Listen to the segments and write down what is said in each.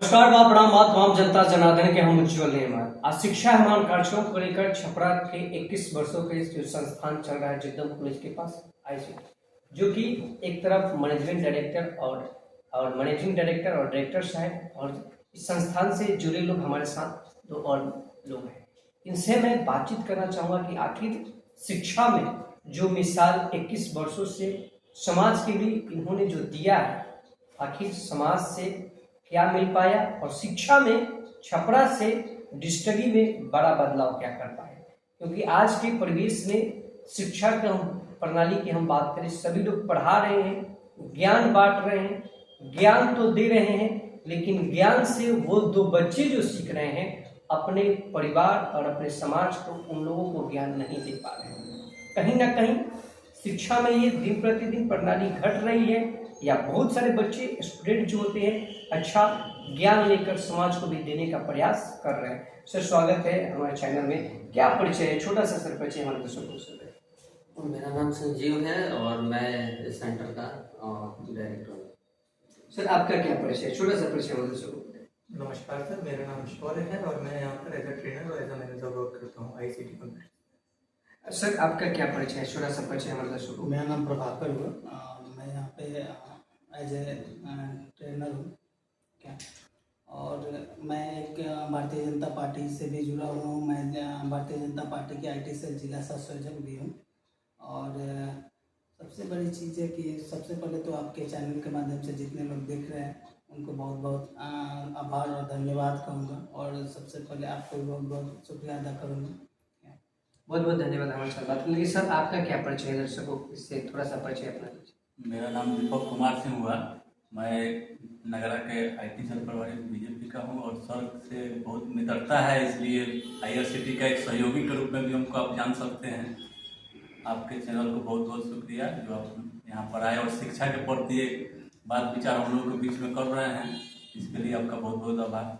नमस्कार बा प्रणाम बात तमाम जनता जनार्दन के हम उज्जवल नेमान। आज शिक्षा हमान कार्यक्रम को लेकर छपरा के 21 वर्षों के जो संस्थान चल रहा है जगदम कॉलेज के पास आईसीटी, जो कि एक तरफ मैनेजिंग डायरेक्टर और मैनेजिंग डायरेक्टर और डायरेक्टर साहब और इस संस्थान से जुड़े लोग हमारे साथ दो और लोग हैं। इनसे मैं बातचीत करना चाहूँगा कि आखिर शिक्षा में जो मिसाल 21 वर्षों से समाज के लिए इन्होंने जो दिया है, आखिर समाज से क्या मिल पाया और शिक्षा में छपरा से डिजिटली में बड़ा बदलाव क्या कर पाए। क्योंकि आज के परिवेश में शिक्षा के प्रणाली की हम बात करें, सभी लोग पढ़ा रहे हैं, ज्ञान बांट रहे हैं, ज्ञान तो दे रहे हैं, लेकिन ज्ञान से वो दो बच्चे जो सीख रहे हैं अपने परिवार और अपने समाज को, उन लोगों को ज्ञान नहीं दे पा रहे हैं। कहीं ना कहीं शिक्षा में ये दिन प्रतिदिन प्रणाली घट रही है, या बहुत सारे बच्चे स्टूडेंट जो होते हैं अच्छा ज्ञान लेकर समाज को भी देने का प्रयास कर रहे हैं। सर स्वागत है हमारे चैनल में। क्या परिचय है, छोटा सा सर परिचय हमारे दर्शकों को। मेरा नाम संजीव है और मैं इस सेंटर का डायरेक्टर हूँ। सर आपका क्या परिचय है, छोटा सा परिचय हमारे दर्शकों को। नमस्कार सर, मेरा नाम शौर्य है और मैं यहाँ पर एज ए ट्रेनर और एज ए मैनेजर वर्क करता हूँ आईसीटी कंपनी। सर आपका क्या परिचय है, छोटा सा परिचय हमारे दर्शकों को। मेरा नाम प्रभाकर हुआ, मैं यहाँ पे एज ए ट्रेनर हूँ क्या, और मैं एक भारतीय जनता पार्टी से भी जुड़ा हुआ हूँ। मैं भारतीय जनता पार्टी की आईटी सेल जिला संयोजक भी हूँ। और सबसे बड़ी चीज़ है कि सबसे पहले तो आपके चैनल के माध्यम से जितने लोग देख रहे हैं उनको बहुत बहुत आभार और धन्यवाद कहूँगा, और सबसे पहले आपको बहुत बहुत शुक्रिया अदा करूँगा। बहुत बहुत धन्यवाद हमारे साथ बात करने के। सर आपका क्या परिचय है दर्शकों, इससे थोड़ा सा परिचय अपना दीजिए। मेरा नाम दीपक कुमार सिंह हुआ, मैं नगरा के आईटी सेल प्रभारी बीजेपी का हूँ और सर से बहुत मित्रता है, इसलिए आईआरसीटी का एक सहयोगी के रूप में भी हमको आप जान सकते हैं। आपके चैनल को बहुत बहुत शुक्रिया जो आप यहाँ पर आए और शिक्षा के प्रति एक बात विचार हम लोगों के बीच में कर रहे हैं, इसके लिए आपका बहुत बहुत आभार।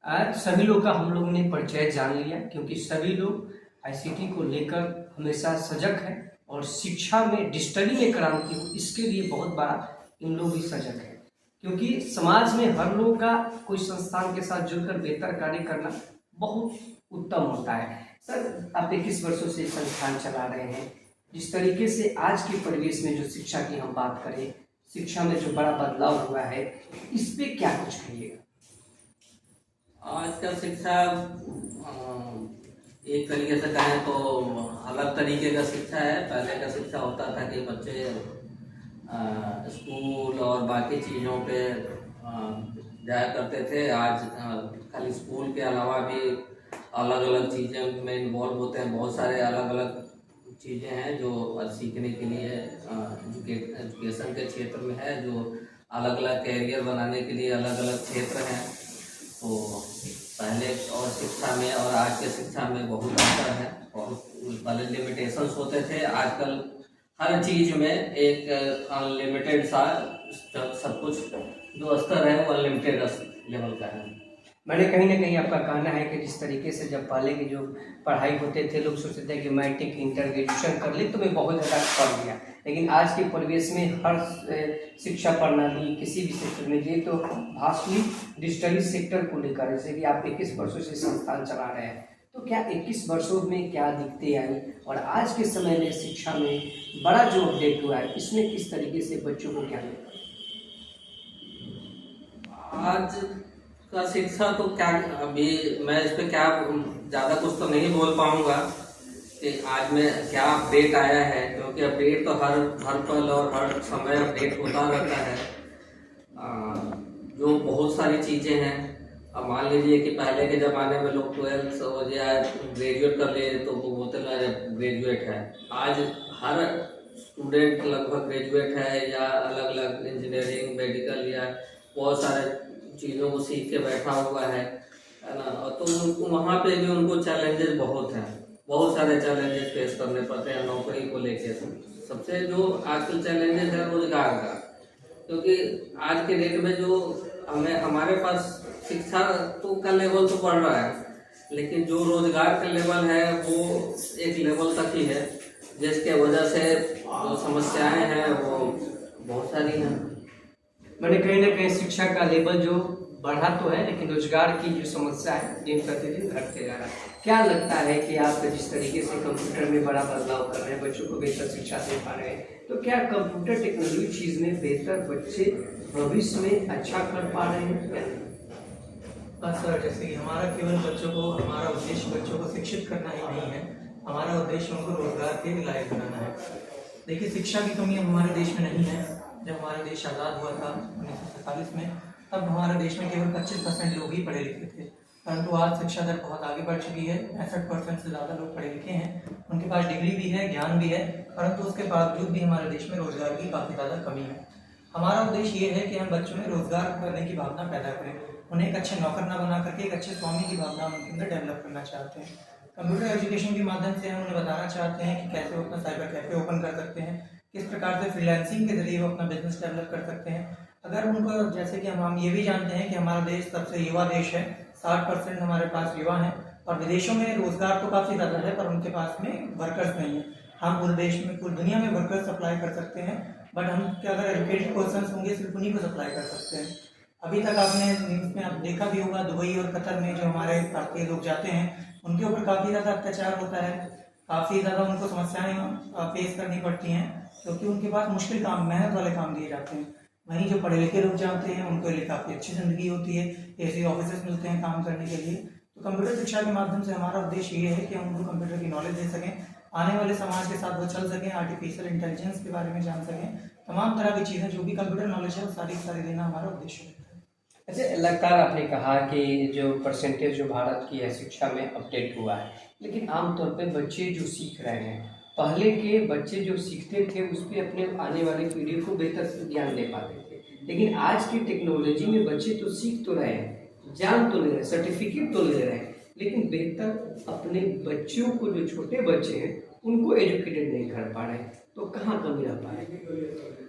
आज सभी लोग का हम लोगों ने परिचय जान लिया, क्योंकि सभी लोग आईसीटी को लेकर हमेशा सजग है और शिक्षा में डिजिटली में क्रांति हो, इसके लिए बहुत बड़ा इन लोग भी सजग है। क्योंकि समाज में हर लोग का कोई संस्थान के साथ जुड़कर बेहतर कार्य करना बहुत उत्तम होता है। सर आप 21 वर्षों से संस्थान चला रहे हैं, जिस तरीके से आज के परिवेश में जो शिक्षा की हम बात करें, शिक्षा में जो बड़ा बदलाव हुआ है, इस पे क्या कुछ कहिएगा। आज का शिक्षा एक तरीके से कहें तो अलग तरीके का शिक्षा है। पहले का शिक्षा होता था कि बच्चे स्कूल और बाकी चीज़ों पे जाया करते थे। आज खाली स्कूल के अलावा भी अलग अलग चीज़ें में इन्वॉल्व होते हैं। बहुत सारे अलग अलग चीज़ें हैं जो सीखने के लिए एजुकेशन के क्षेत्र में है, जो अलग अलग कैरियर बनाने के लिए अलग अलग क्षेत्र हैं। तो पहले और शिक्षा में और आज के शिक्षा में बहुत अंतर है। और पहले लिमिटेशंस होते थे, आजकल हर चीज़ में एक अनलिमिटेड सा सब कुछ जो स्तर है वो अनलिमिटेड लेवल का है। मैंने कहीं ना कहीं आपका कहना है कि जिस तरीके से जब पहले की जो पढ़ाई होते थे, लोग सोचते थे कि मैट्रिक इंटर ग्रेजुएशन कर ले तो मैं बहुत ज़्यादा पढ़ लिया, लेकिन आज के परिवेश में हर शिक्षा प्रणाली किसी भी सेक्टर में ये तो भाषणी डिजिटली सेक्टर को लेकर, जैसे कि आप 21 वर्षों से संस्थान चला रहे हैं, तो क्या 21 वर्षों में क्या दिक्कतें आई और आज के समय में शिक्षा में बड़ा जो अपडेट हुआ है, इसमें किस तरीके से बच्चों को क्या मिला? आज का शिक्षा तो क्या, अभी मैं इस पे क्या ज़्यादा कुछ तो नहीं बोल पाऊँगा कि आज में क्या अपडेट आया है, क्योंकि अपडेट तो हर पल और हर समय अपडेट होता रहता है। जो बहुत सारी चीज़ें हैं, अब मान लीजिए कि पहले के ज़माने में लोग 12th हो या ग्रेजुएट कर ले तो वो बोलते हैं ग्रेजुएट है। आज हर स्टूडेंट लगभग ग्रेजुएट है या अलग अलग इंजीनियरिंग, मेडिकल या बहुत सारे चीज़ों को सीख के बैठा हुआ है ना। और तो वहाँ पे भी उनको चैलेंजेस बहुत हैं, बहुत सारे चैलेंजेस फेस करने पड़ते हैं नौकरी को लेके। सबसे जो आजकल चैलेंजेस है रोजगार का, क्योंकि आज के डेट में जो हमारे पास शिक्षा तो का लेवल तो बढ़ रहा है, लेकिन जो रोजगार का लेवल है वो एक लेवल तक ही है, जिसके वजह से जो समस्याएं हैं वो बहुत सारी हैं। मैंने कहीं ना कहीं शिक्षा का लेवल जो बढ़ा तो है, लेकिन रोजगार की जो समस्या है दिन प्रतिदिन घटते जा रहा है। क्या लगता है कि आप जिस तरीके से कंप्यूटर में बड़ा बदलाव कर रहे हैं, बच्चों को बेहतर शिक्षा दे पा रहे हैं, तो क्या कंप्यूटर टेक्नोलॉजी चीज़ में बेहतर बच्चे भविष्य में अच्छा कर पा रहे हैं क्या? बस सर, जैसे कि हमारा केवल बच्चों को, हमारा उद्देश्य बच्चों को शिक्षित करना ही नहीं है, हमारा उद्देश्य उनको रोजगार के लायक बनाना है। देखिए, शिक्षा की कमी हमारे देश में नहीं है। जब हमारा देश आज़ाद हुआ था 1947 में, तब हमारे देश में केवल 25% लोग ही पढ़े लिखे थे, परंतु आज शिक्षा दर बहुत आगे बढ़ चुकी है। 65% से ज़्यादा लोग पढ़े लिखे हैं, उनके पास डिग्री भी है, ज्ञान भी है, परंतु उसके बावजूद भी हमारे देश में रोजगार की काफ़ी ज़्यादा कमी है। हमारा उद्देश्य ये है कि हम बच्चों में रोजगार करने की भावना पैदा करें, उन्हें एक अच्छे नौकर ना बना करके एक अच्छे स्वामी की भावना उनके अंदर डेवलप करना चाहते हैं। कंप्यूटर एजुकेशन के माध्यम से हम उन्हें बताना चाहते हैं कि कैसे वो अपना साइबर कैफे ओपन कर सकते हैं, किस प्रकार से फ्रीलांसिंग के जरिए वो अपना बिजनेस डेवलप कर सकते हैं। अगर उनको, जैसे कि हम ये भी जानते हैं कि हमारा देश सबसे युवा देश है, 60% हमारे पास युवा हैं, और विदेशों में रोजगार तो काफ़ी ज़्यादा है पर उनके पास में वर्कर्स नहीं है। हम पूरे देश में, पूरी दुनिया में वर्कर्स सप्लाई कर सकते हैं, बट हम क्या, अगर एजुकेटेड पर्सन होंगे सिर्फ उन्हीं को सप्लाई कर सकते हैं। अभी तक आपने न्यूज़ में आप देखा भी होगा, दुबई और कतर में जो हमारे भारतीय लोग जाते हैं उनके ऊपर काफ़ी ज़्यादा अत्याचार होता है, काफ़ी ज़्यादा उनको समस्याएं फेस करनी पड़ती हैं, क्योंकि उनके पास मुश्किल काम, मेहनत वाले काम दिए जाते हैं। वहीं जो पढ़े लिखे लोग जाते हैं उनको लिए काफ़ी अच्छी ज़िंदगी होती है, ऐसे ऑफिस मिलते हैं काम करने के लिए। तो कंप्यूटर शिक्षा के माध्यम से हमारा उद्देश्य ये है कि हम उनको कंप्यूटर की नॉलेज दे सकें, आने वाले समाज के साथ वो चल सकें, आर्टिफिशियल इंटेलिजेंस के बारे में जान सकें, तमाम तरह की चीज़ें जो भी कंप्यूटर नॉलेज है वो सारी देना हमारा उद्देश्य है। अच्छा, लगातार आपने कहा कि जो परसेंटेज जो भारत की है शिक्षा में अपडेट हुआ है, लेकिन आमतौर पे बच्चे जो सीख रहे हैं, पहले के बच्चे जो सीखते थे उस पर अपने आने वाली पीढ़ी को बेहतर ज्ञान दे पाते थे, लेकिन आज की टेक्नोलॉजी में बच्चे तो सीख तो रहे हैं, जान तो ले रहे हैं, सर्टिफिकेट तो ले रहे हैं, लेकिन बेहतर अपने बच्चों को, जो छोटे बच्चे हैं उनको एजुकेटेड नहीं कर पा रहे हैं, तो कहाँ कमी रह पा रही है?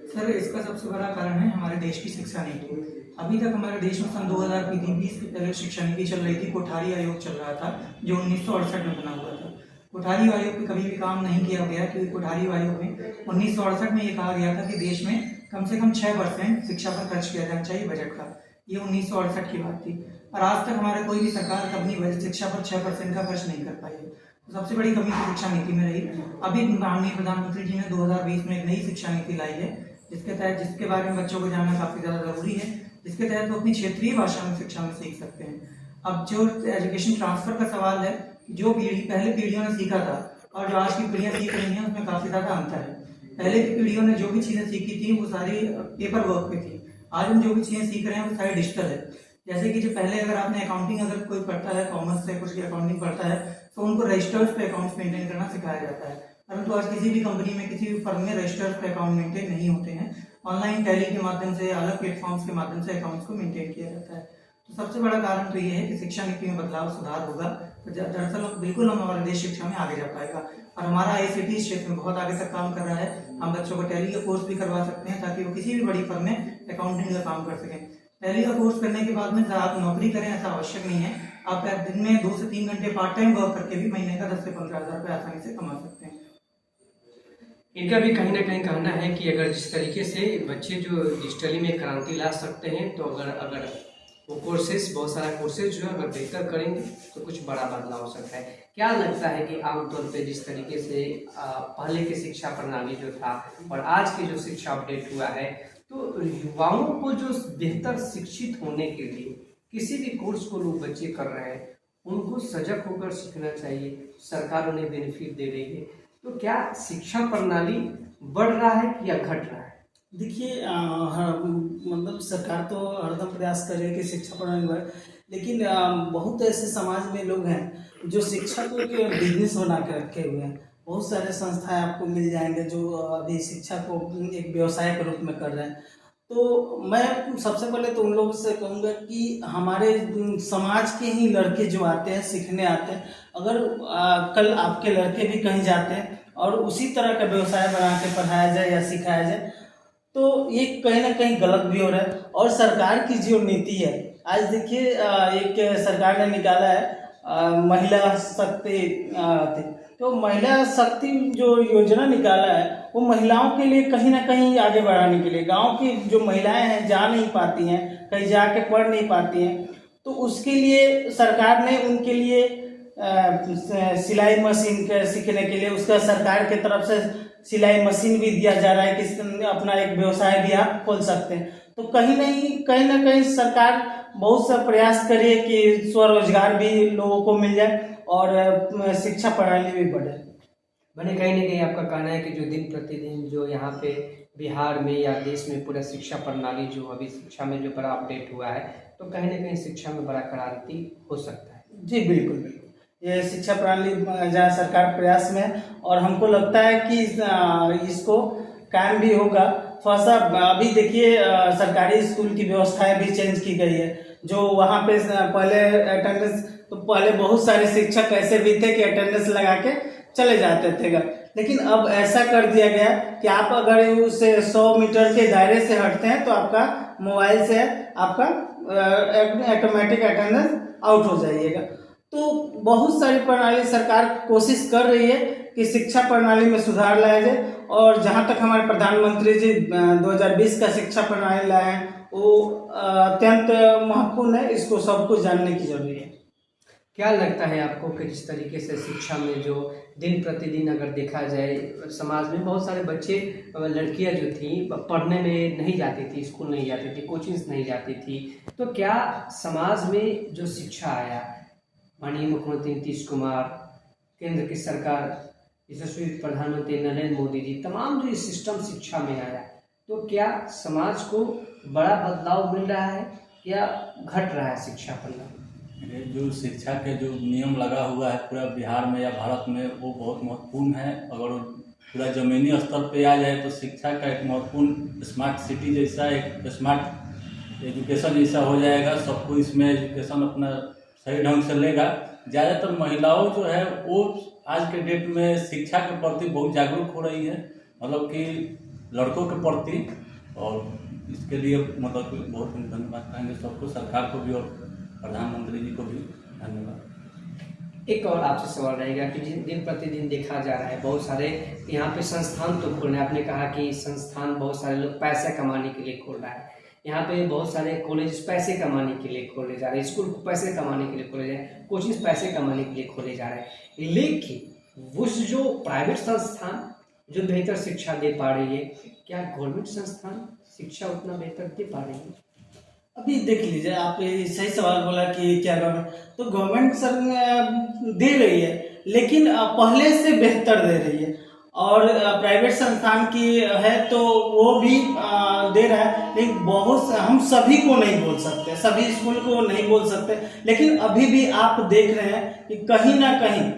सर, इसका सबसे बड़ा कारण है हमारे देश की शिक्षा नीति। अभी तक हमारे देश में सन 2020 के पहले शिक्षा नीति चल रही थी, कोठारी आयोग चल रहा था जो 1968 में बना हुआ था। कोठारी आयोग पे कभी भी काम नहीं किया गया, क्योंकि कोठारी आयोग में 1968 में ये कहा गया था कि देश में कम से कम 6% शिक्षा पर खर्च किया जाना चाहिए बजट का। ये 1968 की बात थी, और आज तक हमारे कोई भी सरकार कभी शिक्षा पर 6% का खर्च नहीं कर पाई है। तो सबसे बड़ी कमी तो शिक्षा नीति में रही। अभी माननीय प्रधानमंत्री जी ने 2020 में एक नई शिक्षा नीति लाई है, जिसके बारे में बच्चों को जानना काफ़ी ज़्यादा ज़रूरी है, जिसके तहत वो अपनी क्षेत्रीय भाषा में शिक्षा में सीख सकते हैं। अब जो एजुकेशन ट्रांसफर का सवाल है, जो पीढ़ी पहले पीढ़ियों ने सीखा था और जो आज की पीढ़ियाँ सीख रही हैं उसमें काफ़ी ज़्यादा अंतर है। पहले की पीढ़ियों ने जो भी चीज़ें सीखी थी वो सारी पेपर वर्क पे थी, आज हम जो भी चीज़ें सीख रहे हैं वो सारी डिजिटल है। जैसे कि जो पहले अगर आपने अकाउंटिंग अगर कोई पढ़ता है, कॉमर्स से कुछ अकाउंटिंग पढ़ता है, तो उनको रजिस्टर्स पे अकाउंट्स मेंटेन करना सिखाया जाता है, परंतु आज किसी भी कंपनी में, किसी भी फर्म में रजिस्टर्स पे अकाउंट मेंटेन नहीं होते हैं। ऑनलाइन टैली के माध्यम से, अलग प्लेटफॉर्म्स के माध्यम से अकाउंट्स को मेंटेन किया जाता है। तो सबसे बड़ा कारण तो ये है कि शिक्षा नीति में बदलाव, सुधार होगा तो दरअसल बिल्कुल हम हमारे देश शिक्षा में आगे जा पाएगा। और हमारा ICT इस क्षेत्र में बहुत आगे तक काम कर रहा है। हम बच्चों को टैली का कोर्स भी करवा सकते हैं ताकि वो किसी भी बड़ी फर्म में अकाउंटिंग का काम कर सकें। टैली का कोर्स करने के बाद में आप नौकरी करें ऐसा आवश्यक नहीं है, आप दिन में 2 से 3 घंटे पार्ट टाइम वर्क करके भी महीने का 10 से 15 हज़ार रुपये आसानी से कमा सकते हैं। इनका भी कहीं ना कहीं कहना है कि अगर जिस तरीके से बच्चे जो डिजिटली में क्रांति ला सकते हैं, तो अगर वो कोर्सेज, बहुत सारा कोर्सेज जो है अगर बेहतर करेंगे तो कुछ बड़ा बदलाव हो सकता है। क्या लगता है कि आमतौर पे जिस तरीके से पहले की शिक्षा प्रणाली जो था और आज की जो शिक्षा अपडेट हुआ है, तो युवाओं को जो बेहतर शिक्षित होने के लिए किसी भी कोर्स को लोग बच्चे कर रहे हैं, उनको सजग होकर सीखना चाहिए, सरकार उन्हें बेनिफिट दे रही है, तो क्या शिक्षा प्रणाली बढ़ रहा है या घट रहा है? देखिए, मतलब सरकार तो हरदम प्रयास कर रही है कि शिक्षा प्रणाली बढ़े, लेकिन बहुत ऐसे समाज में लोग हैं जो शिक्षा को एक बिजनेस बना के रखे हुए हैं। बहुत सारे संस्थाएं आपको मिल जाएंगे जो अभी शिक्षा को एक व्यवसाय के रूप में कर रहे हैं। तो मैं सबसे पहले तो उन लोगों से कहूँगा कि हमारे समाज के ही लड़के जो आते हैं, सीखने आते हैं, अगर कल आपके लड़के भी कहीं जाते हैं और उसी तरह का व्यवसाय बना के पढ़ाया जाए या सिखाया जाए, तो ये कहीं ना कहीं गलत भी हो रहा है। और सरकार की जो नीति है, आज देखिए एक सरकार ने निकाला है महिला शक्ति, तो महिला शक्ति जो योजना निकाला है वो महिलाओं के लिए कहीं ना कहीं आगे बढ़ाने के लिए, गांव की जो महिलाएं हैं जा नहीं पाती हैं, कहीं जाके पढ़ नहीं पाती हैं। तो उसके लिए सरकार ने उनके लिए सिलाई मशीन के सीखने के लिए उसका सरकार की तरफ से सिलाई मशीन भी दिया जा रहा है कि अपना एक व्यवसाय भी आप खोल सकते हैं। तो कहीं ना कहीं सरकार बहुत सा प्रयास करे कि स्वरोजगार भी लोगों को मिल जाए और शिक्षा प्रणाली भी बढ़े। मैंने कहीं ना कहीं आपका कहना है कि जो दिन प्रतिदिन जो यहाँ पे बिहार में या देश में पूरा शिक्षा प्रणाली जो अभी शिक्षा में जो बड़ा अपडेट हुआ है, तो कहीं ना कहीं शिक्षा में बड़ा क्रांति हो सकता है। जी बिल्कुल बिल्कुल, ये शिक्षा प्रणाली जहाँ सरकार प्रयास में है और हमको लगता है कि इसको कायम भी होगा। थोड़ा सा अभी देखिए सरकारी स्कूल की व्यवस्थाएं भी चेंज की गई है। जो वहाँ पे पहले अटेंडेंस, तो पहले बहुत सारे शिक्षक ऐसे भी थे कि अटेंडेंस लगा के चले जाते थे, लेकिन अब ऐसा कर दिया गया कि आप अगर उस 100 मीटर के दायरे से हटते हैं तो आपका मोबाइल से आपका ऑटोमेटिक अटेंडेंस आउट हो जाइएगा। तो बहुत सारी प्रणाली सरकार कोशिश कर रही है कि शिक्षा प्रणाली में सुधार लाया जाए, और जहाँ तक हमारे प्रधानमंत्री जी 2020 का शिक्षा प्रणाली लाए हैं वो अत्यंत महत्वपूर्ण है। इसको सबको जानने की जरूरत है। क्या लगता है आपको कि जिस तरीके से शिक्षा में जो दिन प्रतिदिन अगर देखा जाए समाज में बहुत सारे बच्चे, लड़कियां जो थी पढ़ने में नहीं जाती थी, स्कूल नहीं जाती थी, कोचिंग्स नहीं जाती थी, तो क्या समाज में जो शिक्षा आया, माननीय मुख्यमंत्री नीतीश कुमार, केंद्र की सरकार, यशस्वी प्रधानमंत्री नरेंद्र मोदी जी, तमाम जो इस सिस्टम शिक्षा में आया, तो क्या समाज को बड़ा बदलाव मिल रहा है या घट रहा है शिक्षा प्रणाली? जो शिक्षा के जो नियम लगा हुआ है पूरा बिहार में या भारत में, वो बहुत महत्वपूर्ण है। अगर वो पूरा ज़मीनी स्तर पे आ जाए तो शिक्षा का एक महत्वपूर्ण स्मार्ट सिटी जैसा, एक स्मार्ट एजुकेशन जैसा हो जाएगा। सबको इसमें एजुकेशन अपना सही ढंग से लेगा। ज़्यादातर महिलाओं जो है वो आज के डेट में शिक्षा के प्रति बहुत जागरूक हो रही है, मतलब कि लड़कों के प्रति, और इसके लिए मतलब कि बहुत धन्यवाद कहेंगे सबको, सरकार को भी और प्रधानमंत्री जी को भी धन्यवाद। एक और आपसे सवाल रहेगा कि दिन प्रतिदिन देखा जा रहा है बहुत सारे यहाँ पे संस्थान तो खोल रहे हैं। आपने कहा कि संस्थान बहुत सारे लोग पैसे कमाने के लिए खोल रहा है, यहाँ पे बहुत सारे कॉलेज पैसे कमाने के लिए खोले जा रहे हैं, स्कूल पैसे कमाने के लिए खोले जा रहे हैं, कोचिंग पैसे कमाने के लिए खोले जा रहे हैं। लेकिन वो जो प्राइवेट संस्थान जो बेहतर शिक्षा दे पा रही है, क्या गवर्नमेंट संस्थान शिक्षा उतना बेहतर दे पा रही है? अभी देख लीजिए, आप सही सवाल बोला कि क्या गवर्नमेंट, तो गवर्नमेंट सर दे रही है लेकिन पहले से बेहतर दे रही है, और प्राइवेट संस्थान की है तो वो भी दे रहा है, लेकिन बहुत हम सभी को नहीं बोल सकते, सभी स्कूल को नहीं बोल सकते। लेकिन अभी भी आप देख रहे हैं कि कहीं ना कहीं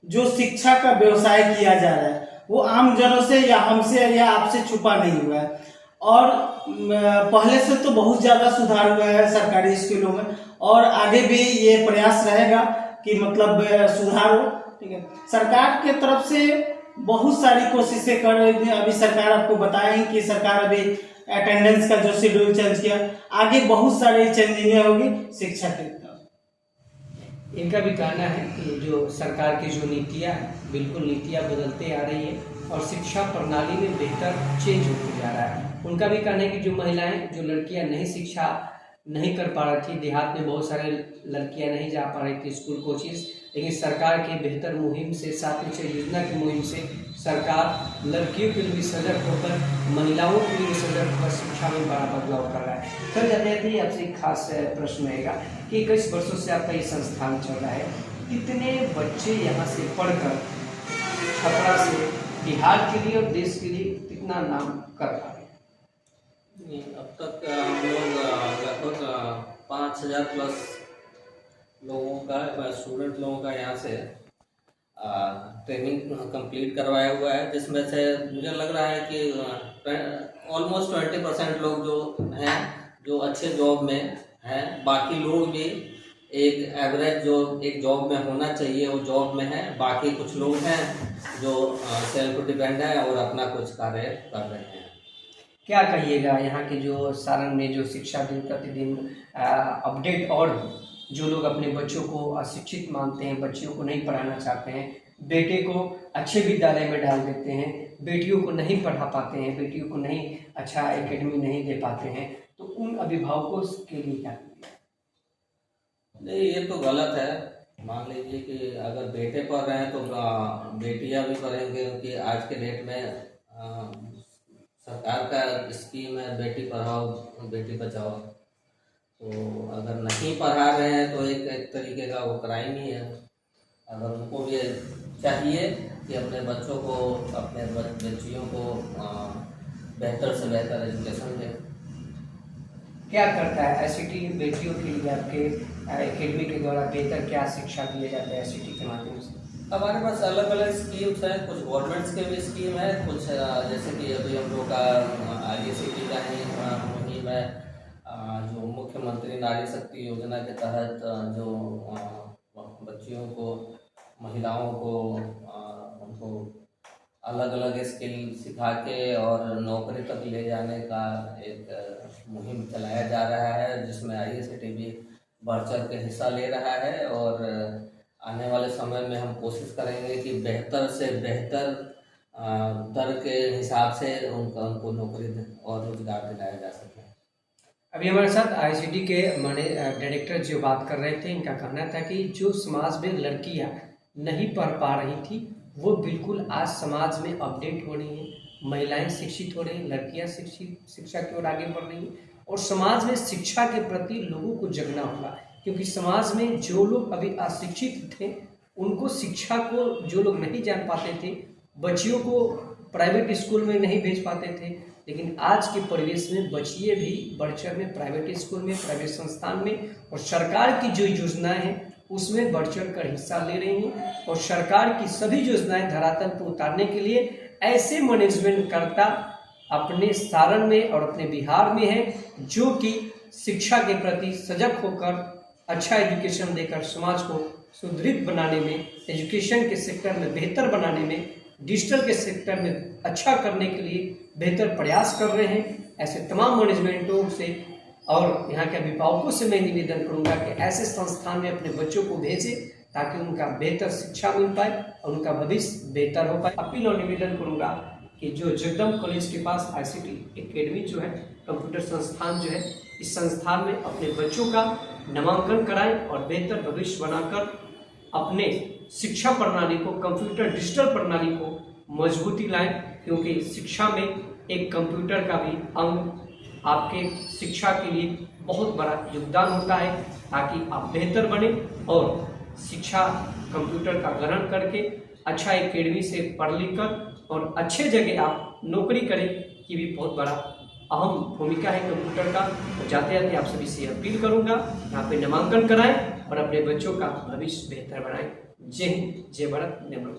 जो शिक्षा का व्यवसाय किया जा रहा है वो आम जनों से या हमसे या आपसे छुपा नहीं हुआ है, और पहले से तो बहुत ज़्यादा सुधार हुआ है सरकारी स्कूलों में, और आगे भी ये प्रयास रहेगा कि मतलब सुधार हो। ठीक है, सरकार के तरफ से बहुत सारी कोशिशें कर रही थी। अभी सरकार आपको बताएं कि सरकार अभी अटेंडेंस का जो शेड्यूल चेंज किया, आगे बहुत सारी चेंजिंग होगी शिक्षा के तरफ। इनका भी कहना है कि जो सरकार की जो नीतियाँ हैं, बिल्कुल नीतियाँ बदलते आ रही है और शिक्षा प्रणाली में बेहतर चेंज होते जा रहा है। उनका भी कहना है कि जो महिलाएं, जो लड़कियां नहीं शिक्षा नहीं कर पा रही थी, देहात में बहुत सारे लड़कियां नहीं जा पा रही थी स्कूल कोचिंग, लेकिन सरकार के बेहतर मुहिम से, साथ में योजना की मुहिम से सरकार लड़कियों के लिए भी सजग होकर, महिलाओं के लिए भी सजग होकर शिक्षा में बड़ा बदलाव कर रहा है। सर, जाते ही आपसे एक खास प्रश्न रहेगा कि 21 वर्षों से आपका ये संस्थान चल रहा है, कितने बच्चे यहाँ से पढ़कर छपरा से बिहार के लिए और देश के लिए कितना नाम कर रहा है? अब तक हम लोग लगभग 5000 प्लस लोगों का, स्टूडेंट लोगों का यहाँ से ट्रेनिंग कंप्लीट करवाया हुआ है, जिसमें से मुझे लग रहा है कि ऑलमोस्ट 20% लोग जो हैं जो अच्छे जॉब में हैं, बाकी लोग भी एक एवरेज जो एक जॉब में होना चाहिए वो जॉब में है, बाकी कुछ लोग हैं जो सेल्फ डिपेंड है और अपना कुछ कार्य कर रहे हैं। क्या कहिएगा यहाँ के जो सारण में जो शिक्षा दिन प्रतिदिन अपडेट, और जो लोग अपने बच्चों को अशिक्षित मानते हैं, बच्चियों को नहीं पढ़ाना चाहते हैं, बेटे को अच्छे विद्यालय में डाल देते हैं, बेटियों को नहीं पढ़ा पाते हैं, बेटियों को नहीं अच्छा एकेडमी नहीं दे पाते हैं, तो उन अभिभावकों के लिए क्या करेंगे? नहीं, ये तो गलत है। मान लीजिए कि अगर बेटे पढ़ रहे हैं तो बेटियां भी पढ़ेंगे, क्योंकि आज के डेट में सरकार का स्कीम है बेटी पढ़ाओ बेटी बचाओ। तो अगर नहीं पढ़ा रहे हैं तो एक तरीके का वो क्राइम ही है। अगर उनको भी चाहिए कि अपने बच्चों को, अपने बच्चियों को बेहतर से बेहतर एजुकेशन दें। क्या करता है आईसीटी बेटियों के लिए? आपके एकेडमी के द्वारा बेहतर क्या शिक्षा दिए जाते हैं आईसीटी के माध्यम से? हमारे पास अलग अलग स्कीम्स हैं, कुछ गवर्नमेंट्स के भी स्कीम है, कुछ जैसे कि अभी हम लोग का ICT का ही मुहिम है, जो मुख्यमंत्री नारी शक्ति योजना के तहत जो बच्चियों को, महिलाओं को उनको अलग अलग स्किल सिखा के और नौकरी तक ले जाने का एक मुहिम चलाया जा रहा है, जिसमें ICT भी बढ़ चढ़ के हिस्सा ले रहा है। और आने वाले समय में हम कोशिश करेंगे कि बेहतर से बेहतर दर के हिसाब से उनको नौकरी और रोजगार दिलाया जा सके। अभी हमारे साथ आईसीटी के डायरेक्टर जो बात कर रहे थे, इनका कहना था कि जो समाज में लड़कियां नहीं पढ़ पा रही थी वो बिल्कुल आज समाज में अपडेट हो रही हैं, महिलाएं शिक्षित हो रही हैं, लड़कियां शिक्षा की ओर आगे बढ़ रही हैं और समाज में शिक्षा के प्रति लोगों को जगना होगा, क्योंकि समाज में जो लोग अभी अशिक्षित थे उनको शिक्षा को जो लोग नहीं जान पाते थे, बच्चियों को प्राइवेट स्कूल में नहीं भेज पाते थे, लेकिन आज के परिवेश में बच्चियाँ भी बढ़ चढ़ में प्राइवेट स्कूल में, प्राइवेट संस्थान में और सरकार की जो योजनाएं हैं उसमें बढ़ चढ़ कर हिस्सा ले रही हैं। और सरकार की सभी योजनाएं धरातल पर उतारने के लिए ऐसे मैनेजमेंट करता अपने सारण में और अपने बिहार में है, जो कि शिक्षा के प्रति सजग होकर अच्छा एजुकेशन देकर समाज को सुदृढ़ बनाने में, एजुकेशन के सेक्टर में बेहतर बनाने में, डिजिटल के सेक्टर में अच्छा करने के लिए बेहतर प्रयास कर रहे हैं। ऐसे तमाम मैनेजमेंटों से और यहाँ के अभिभावकों से मैं निवेदन करूँगा कि ऐसे संस्थान में अपने बच्चों को भेजें ताकि उनका बेहतर शिक्षा मिल पाए और उनका भविष्य बेहतर हो पाए। अपील और निवेदन करूँगा कि जो जगदम कॉलेज के पास ICT एकेडमी जो है, कंप्यूटर संस्थान जो है, इस संस्थान में अपने बच्चों का नामांकन कराएं और बेहतर भविष्य बनाकर अपने शिक्षा प्रणाली को, कंप्यूटर डिजिटल प्रणाली को मजबूती लाएं, क्योंकि शिक्षा में एक कंप्यूटर का भी अंग आपके शिक्षा के लिए बहुत बड़ा योगदान होता है, ताकि आप बेहतर बने और शिक्षा कंप्यूटर का ग्रहण करके अच्छा एकेडमी से पढ़ लिख कर और अच्छे जगह आप नौकरी करें, ये भी बहुत बड़ा अहम भूमिका है कंप्यूटर का। तो जाते जाते आप सभी से अपील करूंगा, यहाँ पे नामांकन कराएं और अपने बच्चों का भविष्य बेहतर बनाएं। जय हिंद, जय भारत, जय भारत।